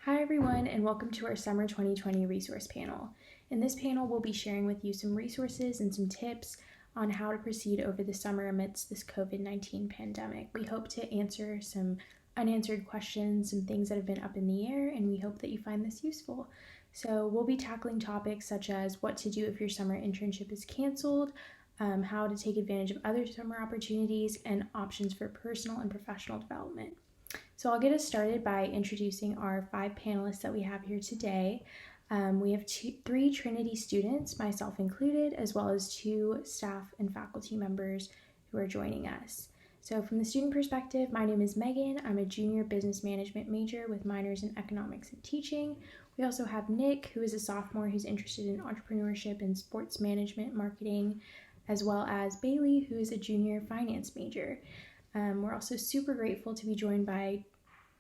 Hi everyone, and welcome to our Summer 2020 Resource Panel. In this panel, we'll be sharing with you some resources and some tips on how to proceed over the summer amidst this COVID-19 pandemic. We hope to answer some unanswered questions, some things that have been up in the air, and we hope that you find this useful. So we'll be tackling topics such as what to do if your summer internship is canceled, how to take advantage of other summer opportunities, and options for personal and professional development. So I'll get us started by introducing our 5 panelists that we have here today. We have 3 Trinity students, myself included, as well as 2 staff and faculty members who are joining us. So from the student perspective, my name is Meghan. I'm a junior business management major with minors in economics and teaching. We also have Nick, who is a sophomore who's interested in entrepreneurship and sports management marketing, as well as Bailey, who is a junior finance major. We're also super grateful to be joined by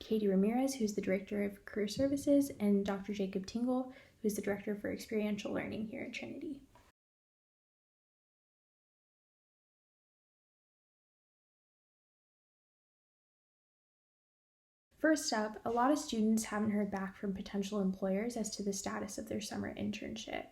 Katie Ramirez, who's the Director of Career Services, and Dr. Jacob Tingle, who's the Director for Experiential Learning here at Trinity. First up, a lot of students haven't heard back from potential employers as to the status of their summer internship.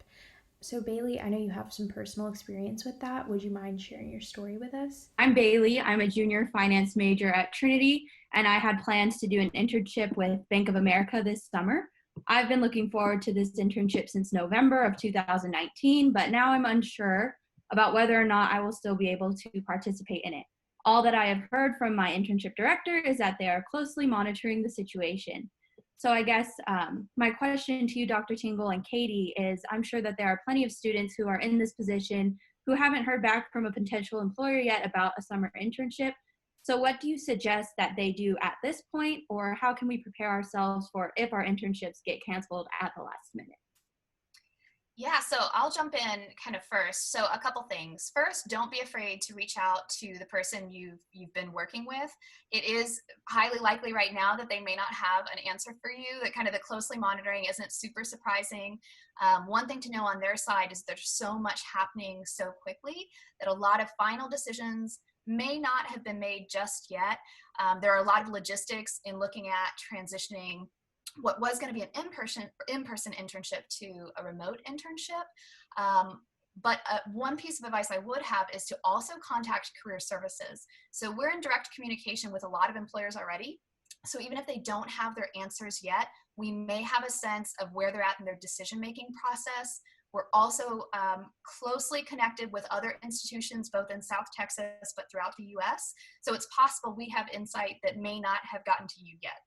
So Bailey, I know you have some personal experience with that. Would you mind sharing your story with us? I'm Bailey. I'm a junior finance major at Trinity, and I had plans to do an internship with Bank of America this summer. I've been looking forward to this internship since November of 2019, but now I'm unsure about whether or not I will still be able to participate in it. All that I have heard from my internship director is that they are closely monitoring the situation. So I guess my question to you, Dr. Tingle and Katie, is I'm sure that there are plenty of students who are in this position who haven't heard back from a potential employer yet about a summer internship. So what do you suggest that they do at this point, or how can we prepare ourselves for if our internships get canceled at the last minute? Yeah, so I'll jump in kind of first. So a couple things. First, don't be afraid to reach out to the person you've been working with. It is highly likely right now that they may not have an answer for you. That kind of the closely monitoring isn't super surprising. One thing to know on their side is there's so much happening so quickly that a lot of final decisions may not have been made just yet. There are a lot of logistics in looking at transitioning what was going to be an in-person internship to a remote internship. But one piece of advice I would have is to also contact career services. So we're in direct communication with a lot of employers already. So even if they don't have their answers yet, we may have a sense of where they're at in their decision-making process. We're also closely connected with other institutions, both in South Texas, but throughout the US. So it's possible we have insight that may not have gotten to you yet.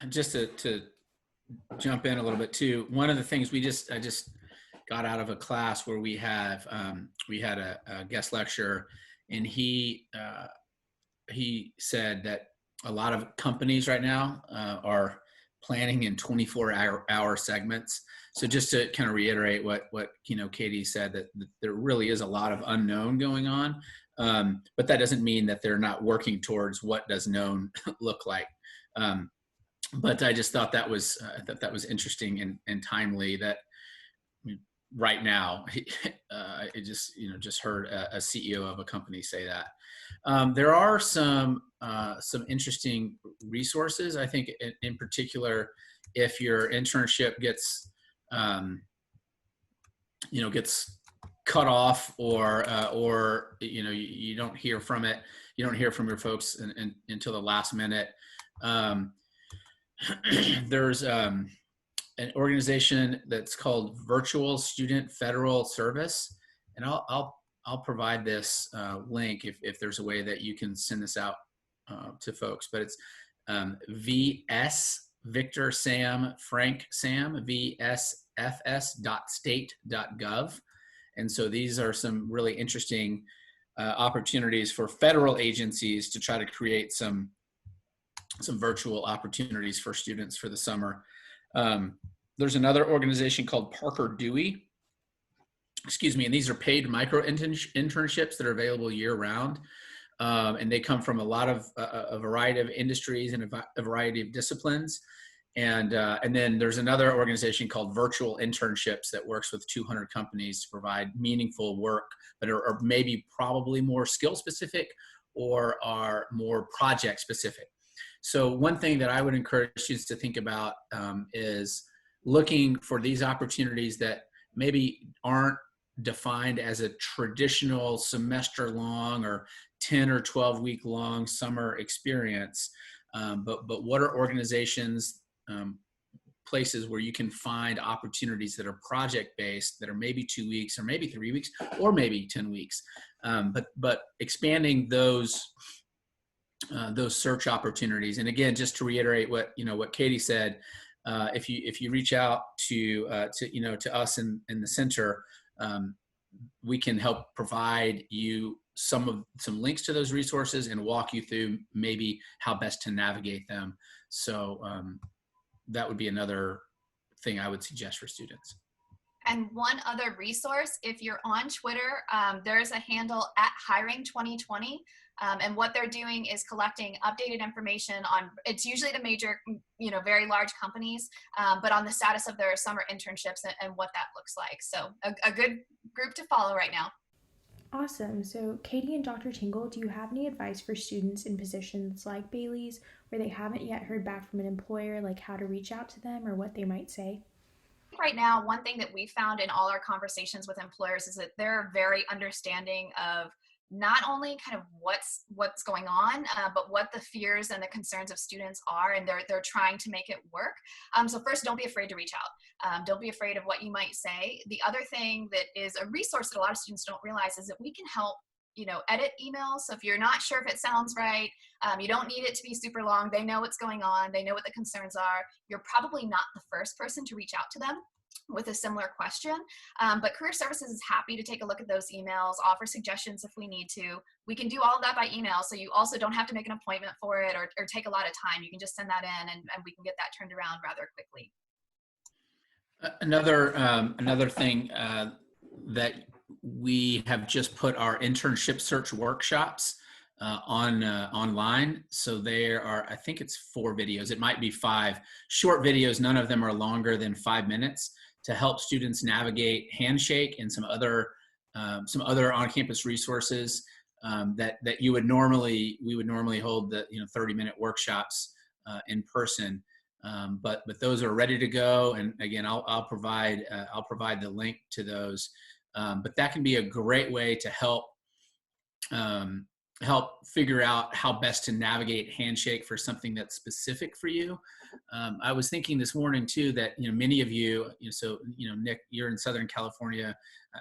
Just to jump in a little bit too, one of the things I just got out of a class where we had a guest lecturer, and he said that a lot of companies right now are planning in 24-hour segments. So just to kind of reiterate what Katie said, that there really is a lot of unknown going on, but that doesn't mean that they're not working towards what does known look like. But I just thought that was interesting and timely. That right now, I just heard a CEO of a company say that. There are some interesting resources. I think in particular, if your internship gets cut off, or you don't hear from it, you don't hear from your folks until the last minute. There's an organization that's called Virtual Student Federal Service, and I'll provide this link if there's a way that you can send this out to folks. But it's VS Victor Sam Frank Sam VSFS.state.gov, and so these are some really interesting opportunities for federal agencies to try to create some virtual opportunities for students for the summer. There's another organization called Parker Dewey, and these are paid micro internships that are available year round. And they come from a variety of industries and a variety of disciplines. And then there's another organization called Virtual Internships that works with 200 companies to provide meaningful work, but are maybe probably more skill specific or are more project specific. So one thing that I would encourage students to think about is looking for these opportunities that maybe aren't defined as a traditional semester long or 10 or 12 week long summer experience. But what are organizations, places where you can find opportunities that are project based, that are maybe 2 weeks or maybe 3 weeks or maybe 10 weeks. But expanding those search opportunities. And again, just to reiterate what Katie said, if you reach out to us in the center, we can help provide you some links to those resources and walk you through maybe how best to navigate them. So that would be another thing I would suggest for students. And one other resource, if you're on Twitter, there's a handle @hiring2020. And what they're doing is collecting updated information on, it's usually the major, very large companies, but on the status of their summer internships and what that looks like. So a good group to follow right now. Awesome. So Katie and Dr. Tingle, do you have any advice for students in positions like Bailey's where they haven't yet heard back from an employer, like how to reach out to them or what they might say? Right now, one thing that we found in all our conversations with employers is that they're very understanding of not only kind of what's going on, but what the fears and the concerns of students are, and they're trying to make it work. So first, don't be afraid to reach out. Don't be afraid of what you might say. The other thing that is a resource that a lot of students don't realize is that we can help edit emails. So if you're not sure if it sounds right, you don't need it to be super long. They know what's going on. They know what the concerns are. You're probably not the first person to reach out to them with a similar question. But Career Services is happy to take a look at those emails, offer suggestions if we need to. We can do all of that by email. So you also don't have to make an appointment for it or take a lot of time. You can just send that in and we can get that turned around rather quickly. Another thing that we have just put our internship search workshops online. So there are, I think it's 4 videos. It might be 5 short videos. None of them are longer than 5 minutes to help students navigate Handshake and some other on-campus resources that we would normally hold the 30-minute workshops in person. But those are ready to go. And again, I'll provide the link to those. But that can be a great way to help figure out how best to navigate Handshake for something that's specific for you. I was thinking this morning too that many of you, Nick, you're in Southern California.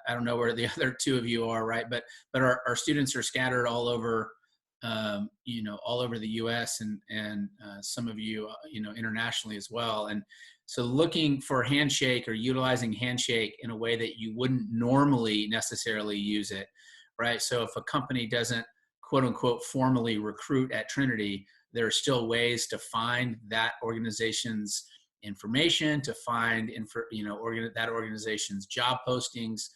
I don't know where the other 2 of you are, right? But our students are scattered all over, all over the U.S. and some of you, internationally as well. And so looking for Handshake or utilizing Handshake in a way that you wouldn't normally necessarily use it, right? So if a company doesn't quote unquote formally recruit at Trinity, there are still ways to find that organization's information, to find that organization's job postings,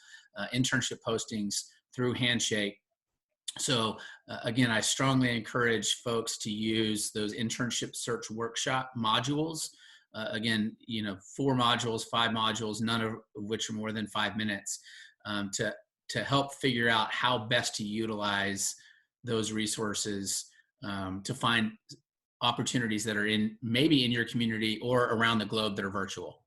internship postings through Handshake. So again, I strongly encourage folks to use those internship search workshop modules. Again, 4 modules, 5 modules, none of which are more than 5 minutes, to help figure out how best to utilize those resources to find opportunities that are maybe in your community or around the globe that are virtual.